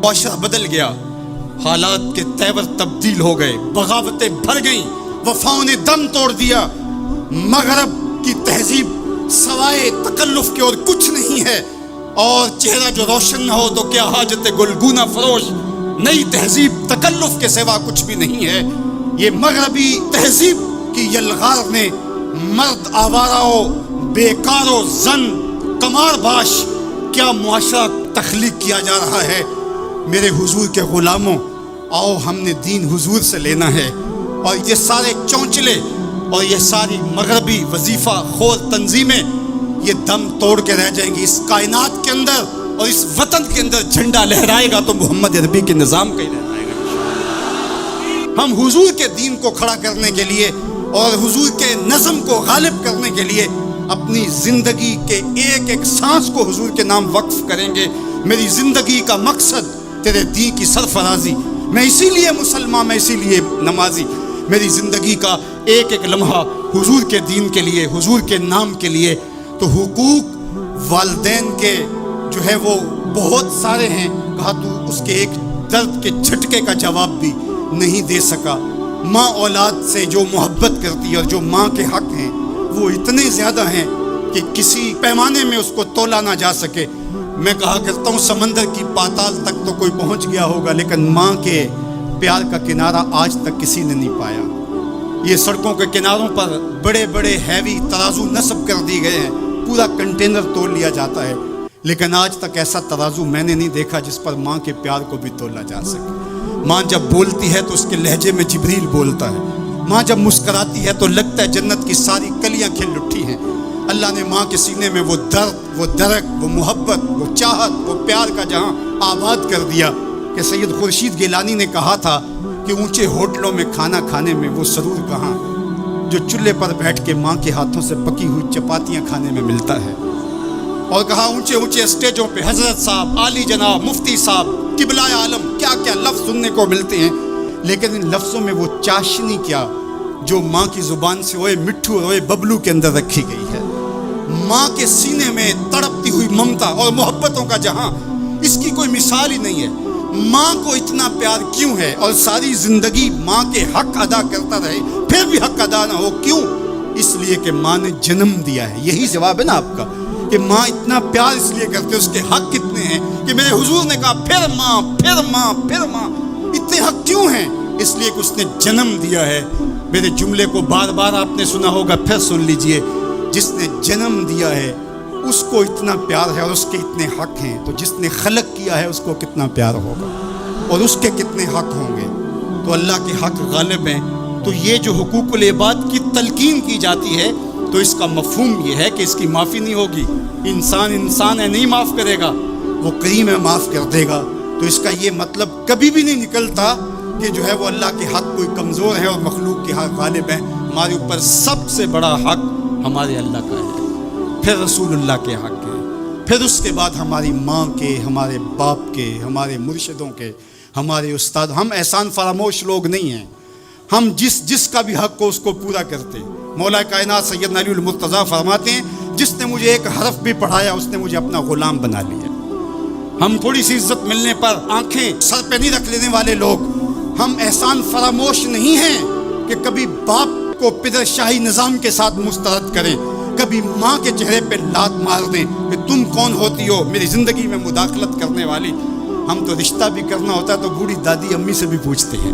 معاشرہ بدل گیا، حالات کے تیور تبدیل ہو گئے، بغاوتیں بھر گئیں، وفاؤں نے دم توڑ دیا۔ مغرب کی تہذیب سوائے تکلف کے اور کچھ نہیں ہے، اور چہرہ جو روشن نہ ہو تو کیا حاجت گلگونہ فروش، نئی تہذیب تکلف کے سوا کچھ بھی نہیں ہے۔ یہ مغربی تہذیب کی یلغار نے مرد آوارہ و بیکار و زن کمار باش کیا معاشرہ تخلیق کیا جا رہا ہے۔ میرے حضور کے غلاموں، آؤ ہم نے دین حضور سے لینا ہے، اور یہ سارے چونچلے اور یہ ساری مغربی وظیفہ خور تنظیمیں یہ دم توڑ کے رہ جائیں گی۔ اس کائنات کے اندر اور اس وطن کے اندر جھنڈا لہرائے گا تو محمد عربی کے نظام کا ہی لہرائے گا۔ ہم حضور کے دین کو کھڑا کرنے کے لیے اور حضور کے نظم کو غالب کرنے کے لیے اپنی زندگی کے ایک ایک سانس کو حضور کے نام وقف کریں گے۔ میری زندگی کا مقصد تیرے دین کی سرفرازی، میں اسی لیے مسلمان، میں اسی لیے نمازی۔ میری زندگی کا ایک ایک لمحہ حضور کے دین کے لیے، حضور کے نام کے لیے۔ تو حقوق والدین کے جو ہے وہ بہت سارے ہیں، کہا تو اس کے ایک درد کے جھٹکے کا جواب بھی نہیں دے سکا۔ ماں اولاد سے جو محبت کرتی ہے اور جو ماں کے حق ہیں وہ اتنے زیادہ ہیں کہ کسی پیمانے میں اس کو تولا نہ جا سکے۔ میں کہا کرتا ہوں سمندر کی پاتال تک تو کوئی پہنچ گیا ہوگا، لیکن ماں کے پیار کا کنارہ آج تک کسی نے نہیں پایا۔ یہ سڑکوں کے کناروں پر بڑے بڑے ہیوی ترازو نصب کر دی گئے ہیں، پورا کنٹینر تول لیا جاتا ہے، لیکن آج تک ایسا ترازو میں نے نہیں دیکھا جس پر ماں کے پیار کو بھی تولا جا سکے۔ ماں جب بولتی ہے تو اس کے لہجے میں جبریل بولتا ہے، ماں جب مسکراتی ہے تو لگتا ہے جنت کی ساری کلیاں کھل اٹھی ہیں۔ اللہ نے ماں کے سینے میں وہ درد، وہ درک، وہ محبت، وہ چاہت، وہ پیار کا جہاں آباد کر دیا کہ سید خورشید گیلانی نے کہا تھا کہ اونچے ہوٹلوں میں کھانا کھانے میں وہ سرور کہاں جو چولہے پر بیٹھ کے ماں کے ہاتھوں سے پکی ہوئی چپاتیاں کھانے میں ملتا ہے۔ اور کہا اونچے اونچے اسٹیجوں پہ حضرت صاحب، عالی جناب، مفتی صاحب، قبلہ عالم، کیا کیا لفظ سننے کو ملتے ہیں، لیکن ان لفظوں میں وہ چاشنی کیا جو ماں کی زبان سے اوئے مٹھو اور اوئے ببلو کے اندر رکھی گئی ہے۔ ماں کے سینے میں تڑپتی ہوئی ممتا اور محبتوں کا جہاں، اس کی کوئی مثال ہی نہیں ہے۔ ماں کو اتنا پیار کیوں ہے اور ساری زندگی ماں کے حق ادا کرتا رہے پھر بھی حق ادا نہ ہو، کیوں؟ اس لیے کہ ماں نے جنم دیا ہے۔ یہی جواب ہے نا آپ کا کہ ماں اتنا پیار اس لیے کرتے، اس کے حق کتنے ہیں کہ میرے حضور نے کہا پھر ماں، پھر ماں، پھر ماں۔ اتنے حق کیوں ہیں؟ اس لیے کہ اس نے جنم دیا ہے۔ میرے جملے کو بار بار آپ نے سنا ہوگا، پھر سن لیجئے۔ جس نے جنم دیا ہے اس کو اتنا پیار ہے اور اس کے اتنے حق ہیں، تو جس نے خلق کیا ہے اس کو کتنا پیار ہوگا اور اس کے کتنے حق ہوں گے۔ تو اللہ کے حق غالب ہیں۔ تو یہ جو حقوق العباد کی تلقین کی جاتی ہے تو اس کا مفہوم یہ ہے کہ اس کی معافی نہیں ہوگی۔ انسان انسان ہے، نہیں معاف کرے گا، وہ کریم ہے، معاف کر دے گا۔ تو اس کا یہ مطلب کبھی بھی نہیں نکلتا کہ جو ہے وہ اللہ کے حق کوئی کمزور ہے اور مخلوق کے حق غالب ہیں۔ ہمارے اوپر سب سے بڑا حق ہمارے اللہ کا ہے، پھر رسول اللہ کے حق ہے، پھر اس کے بعد ہماری ماں کے، ہمارے باپ کے، ہمارے مرشدوں کے، ہمارے استاد۔ ہم احسان فراموش لوگ نہیں ہیں، ہم جس کا بھی حق ہو اس کو پورا کرتے۔ مولا کائنات سیدنا علی المرتضیٰ فرماتے ہیں جس نے مجھے ایک حرف بھی پڑھایا اس نے مجھے اپنا غلام بنا لیا۔ ہم تھوڑی سی عزت ملنے پر آنکھیں سر پہ نہیں رکھ لینے والے لوگ، ہم احسان فراموش نہیں ہیں کہ کبھی باپ کو پدر شاہی نظام کے ساتھ مسترد کریں، کبھی ماں کے چہرے پہ لات مار دیں کہ تم کون ہوتی ہو میری زندگی میں مداخلت کرنے والی۔ ہم تو رشتہ بھی کرنا ہوتا ہے تو بوڑھی دادی امی سے بھی پوچھتے ہیں،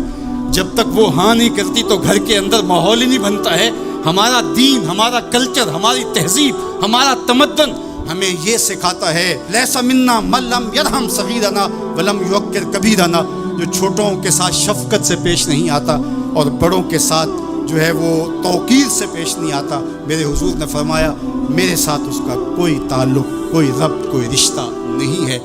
جب تک وہ ہاں نہیں کرتی تو گھر کے اندر ماحول ہی نہیں بنتا ہے۔ ہمارا دین، ہمارا کلچر، ہماری تہذیب، ہمارا تمدن ہمیں یہ سکھاتا ہے لیس منا من لم یرحم صغیرنا ولم یوقر کبیرنا، جو چھوٹوں کے ساتھ شفقت سے پیش نہیں آتا اور بڑوں کے ساتھ جو ہے وہ توقیر سے پیش نہیں آتا۔ میرے حضور نے فرمایا میرے ساتھ اس کا کوئی تعلق، کوئی ربط، کوئی رشتہ نہیں ہے۔